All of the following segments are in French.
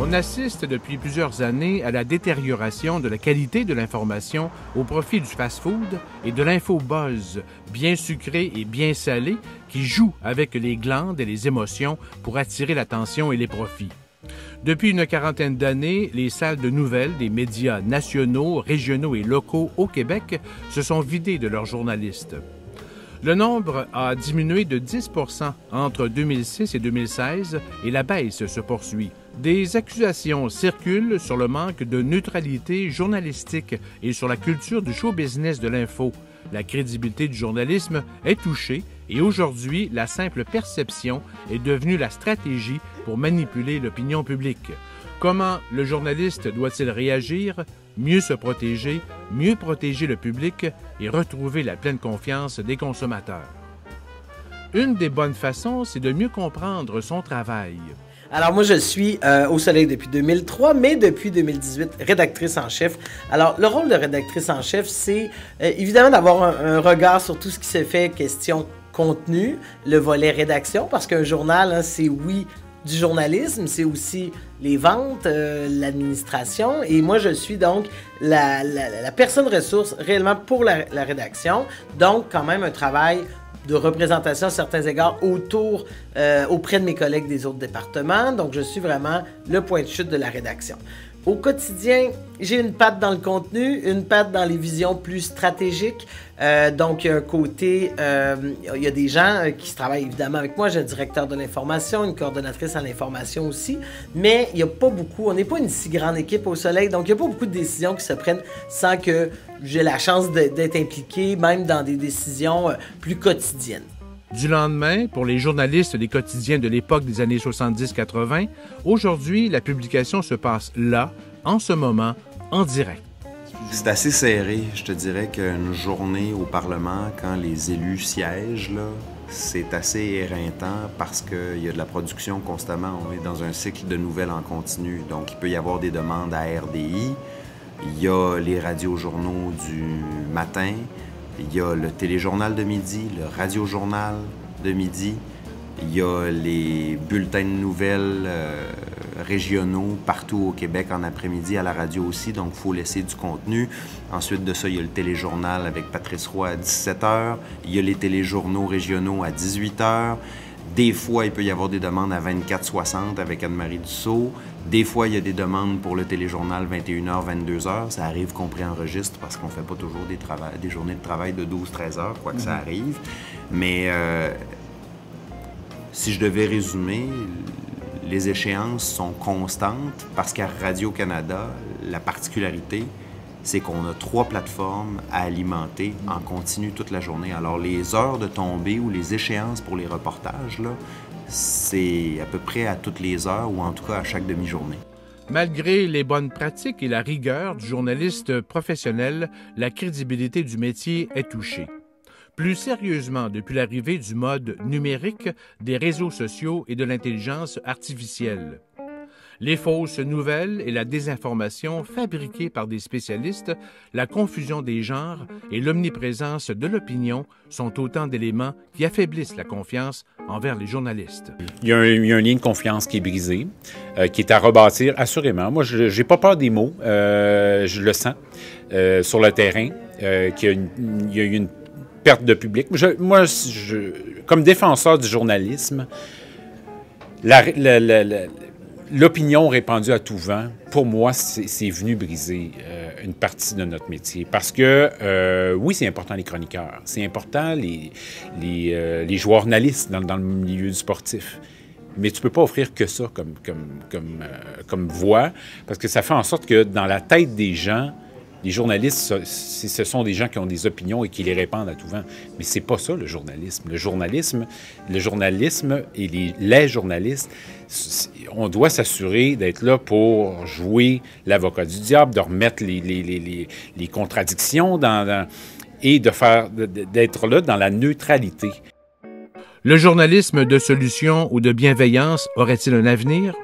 On assiste depuis plusieurs années à la détérioration de la qualité de l'information au profit du fast-food et de l'info-buzz, bien sucré et bien salé, qui joue avec les glandes et les émotions pour attirer l'attention et les profits. Depuis une quarantaine d'années, les salles de nouvelles des médias nationaux, régionaux et locaux au Québec se sont vidées de leurs journalistes. Le nombre a diminué de 10 % entre 2006 et 2016 et la baisse se poursuit. Des accusations circulent sur le manque de neutralité journalistique et sur la culture du show business de l'info. La crédibilité du journalisme est touchée et aujourd'hui, la simple perception est devenue la stratégie pour manipuler l'opinion publique. Comment le journaliste doit-il réagir? Mieux se protéger, mieux protéger le public et retrouver la pleine confiance des consommateurs. Une des bonnes façons, c'est de mieux comprendre son travail. Alors moi, je suis au Soleil depuis 2003, mais depuis 2018, rédactrice en chef. Alors, le rôle de rédactrice en chef, c'est évidemment d'avoir un regard sur tout ce qui se fait question contenu, le volet rédaction, parce qu'un journal, hein, c'est oui du journalisme, c'est aussi les ventes, l'administration. Et moi, je suis donc la personne ressource réellement pour la rédaction. Donc, quand même, un travail de représentation à certains égards auprès de mes collègues des autres départements. Donc, je suis vraiment le point de chute de la rédaction. Au quotidien, j'ai une patte dans le contenu, une patte dans les visions plus stratégiques. Donc, il y a un côté, il y a des gens qui travaillent évidemment avec moi. J'ai un directeur de l'information, une coordonnatrice en l'information aussi. Mais il n'y a pas beaucoup, on n'est pas une si grande équipe au Soleil. Donc, il n'y a pas beaucoup de décisions qui se prennent sans que j'ai la chance d'être impliqué, même dans des décisions plus quotidiennes. Du lendemain, pour les journalistes des quotidiens de l'époque des années 70-80, aujourd'hui, la publication se passe là, en ce moment, en direct. C'est assez serré. Je te dirais qu'une journée au Parlement, quand les élus siègent, là, c'est assez éreintant parce qu'il y a de la production constamment. On est dans un cycle de nouvelles en continu. Donc, il peut y avoir des demandes à RDI. Il y a les radiojournaux du matin. Il y a le téléjournal de midi, le radiojournal de midi. Il y a les bulletins de nouvelles régionaux partout au Québec en après-midi, à la radio aussi, donc il faut laisser du contenu. Ensuite de ça, il y a le téléjournal avec Patrice Roy à 17h. Il y a les téléjournaux régionaux à 18h. Des fois, il peut y avoir des demandes à 24h60 avec Anne-Marie Dussault. Des fois, il y a des demandes pour le téléjournal 21h, 22h. Ça arrive qu'on préenregistre parce qu'on ne fait pas toujours des journées de travail de 12-13 heures, quoi que ça arrive. Mais si je devais résumer, les échéances sont constantes parce qu'à Radio-Canada, la particularité, c'est qu'on a 3 plateformes à alimenter en continu toute la journée. Alors, les heures de tombée ou les échéances pour les reportages, là, c'est à peu près à toutes les heures ou en tout cas à chaque demi-journée. Malgré les bonnes pratiques et la rigueur du journaliste professionnel, la crédibilité du métier est touchée. Plus sérieusement, depuis l'arrivée du mode numérique, des réseaux sociaux et de l'intelligence artificielle. Les fausses nouvelles et la désinformation fabriquées par des spécialistes, la confusion des genres et l'omniprésence de l'opinion sont autant d'éléments qui affaiblissent la confiance envers les journalistes. Il y a un lien de confiance qui est brisé, qui est à rebâtir, assurément. Moi, je n'ai pas peur des mots, je le sens sur le terrain, qu'il y a eu une perte de public. Moi, comme défenseur du journalisme, l'opinion répandue à tout vent, pour moi, c'est venu briser une partie de notre métier. Parce que, oui, c'est important les chroniqueurs, c'est important les journalistes dans le milieu du sportif. Mais tu ne peux pas offrir que ça comme voix, parce que ça fait en sorte que dans la tête des gens, les journalistes, ce sont des gens qui ont des opinions et qui les répandent à tout vent. Mais c'est pas ça, le journalisme. Le journalisme et les journalistes, on doit s'assurer d'être là pour jouer l'avocat du diable, de remettre les contradictions et d'être là dans la neutralité. Le journalisme de solution ou de bienveillance aurait-il un avenir?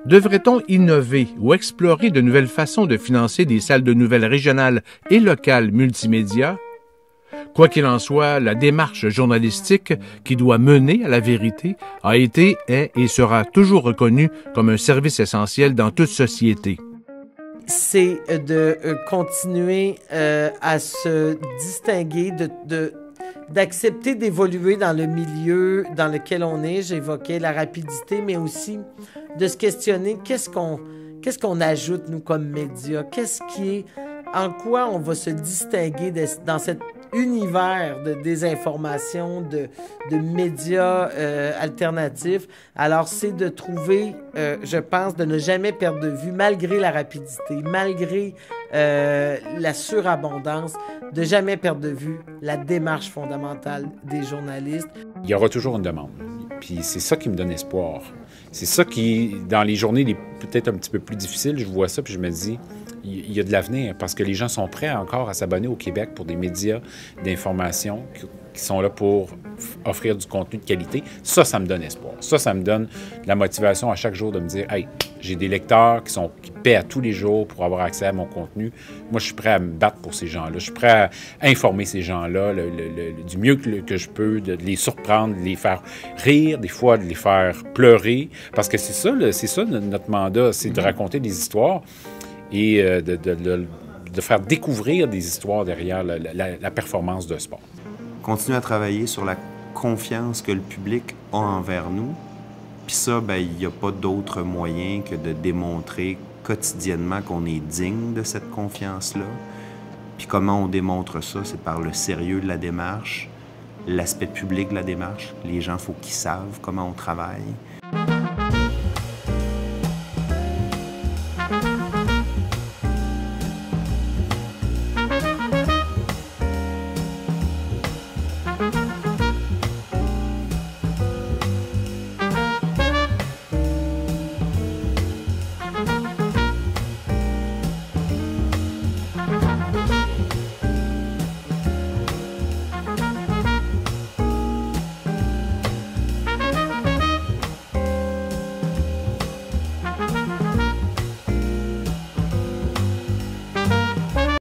Devrait-on innover ou explorer de nouvelles façons de financer des salles de nouvelles régionales et locales multimédia? Quoi qu'il en soit, la démarche journalistique qui doit mener à la vérité a été, est et sera toujours reconnue comme un service essentiel dans toute société. C'est de continuer à se distinguer, d'accepter d'évoluer dans le milieu dans lequel on est. J'évoquais la rapidité, mais aussi de se questionner qu'est-ce qu'on ajoute, nous, comme médias? En quoi on va se distinguer dans cet univers de désinformation, de médias alternatifs? Alors, c'est de trouver, je pense, de ne jamais perdre de vue, malgré la rapidité, malgré la surabondance, de jamais perdre de vue la démarche fondamentale des journalistes. Il y aura toujours une demande. Puis c'est ça qui me donne espoir. C'est ça qui, dans les journées les peut-être un petit peu plus difficiles, je vois ça puis je me dis, il y a de l'avenir parce que les gens sont prêts encore à s'abonner au Québec pour des médias d'information qui sont là pour offrir du contenu de qualité. Ça me donne espoir. Ça me donne la motivation à chaque jour de me dire, hey, j'ai des lecteurs qui paient à tous les jours pour avoir accès à mon contenu. Moi, je suis prêt à me battre pour ces gens-là. Je suis prêt à informer ces gens-là du mieux que je peux, de les surprendre, de les faire rire, des fois de les faire pleurer. Parce que c'est ça notre mandat, c'est de raconter des histoires et de faire découvrir des histoires derrière la performance de sport. Continuer à travailler sur la confiance que le public a envers nous. Puis ça, il n'y a pas d'autre moyen que de démontrer quotidiennement qu'on est digne de cette confiance-là. Puis comment on démontre ça? C'est par le sérieux de la démarche, l'aspect public de la démarche. Les gens, il faut qu'ils savent comment on travaille.